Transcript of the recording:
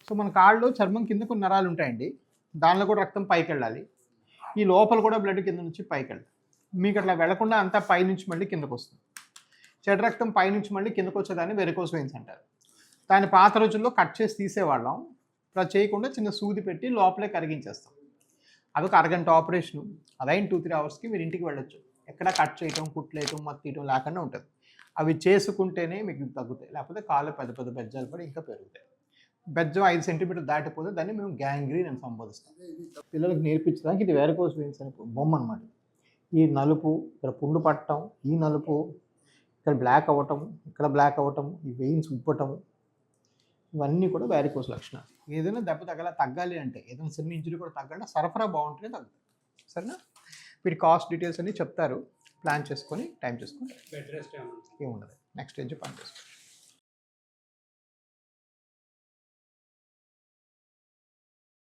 So మన కాళ్ళు చర్మం కింద కొన్ని నరాలు ఉంటాయండి, దానిలో కూడా రక్తం పైకి వెళ్ళాలి, ఈ లోపల కూడా బ్లడ్ కింద నుంచి పైకి వెళ్ళాలి. మీకు అట్లా వెళ్లకుండా అంతా పైనుంచి మళ్ళీ కిందకు వస్తుంది. చెడు రక్తం పైనుంచి మళ్ళీ కిందకు వచ్చేదాన్ని వెరికోస్ వెయిన్స్ అంటారు. దాన్ని పాత రోజుల్లో కట్ చేసి తీసేవాళ్ళం. అలా చేయకుండా చిన్న సూది పెట్టి లోపలే కరిగించేస్తాం. అదొక అరగంట ఆపరేషను. అదైన 2-3 అవర్స్కి మీరు ఇంటికి వెళ్ళొచ్చు. ఎక్కడ కట్ చేయటం, కుట్లేయటం, మత్తు తీయటం లేకుండా ఉంటుంది. అవి చేసుకుంటేనే మీకు తగ్గుతాయి. లేకపోతే కాళ్ళు పెద్ద పెద్ద బెజ్జాలు పడి ఇంకా పెరుగుతాయి. బెజ్జం 5 సెంటీమీటర్లు దాటిపోతే దాన్ని మేము గ్యాంగ్రీన్ అని సంబోధిస్తాం. పిల్లలకు నేర్పించడానికి ఇది వెరికోస్ వెయిన్స్ అని బొమ్మ అనమాట. ఈ నలుపు, ఇక్కడ పుండు పట్టడం, ఈ నలుపు, ఇక్కడ బ్లాక్ అవ్వటం, ఇక్కడ బ్లాక్ అవ్వటం, ఈ వెయిన్స్ ఉబ్బటం, ఇవన్నీ కూడా వెరికోస్ లక్షణాలు. ఏదైనా దెబ్బ తగ్గాలి అంటే, ఏదైనా చిన్న ఇంజరీ కూడా తగ్గాలంటే సరఫరా బాగుంటేనే తగ్గుతుంది. సరేనా? వీటి కాస్ట్ డీటెయిల్స్ అన్నీ చెప్తారు. ప్లాన్ చేసుకొని టైం చేసుకొని బెడ్ రెస్ట్ ఏముండదు. నెక్స్ట్ ఏం పని చేసుకోండి.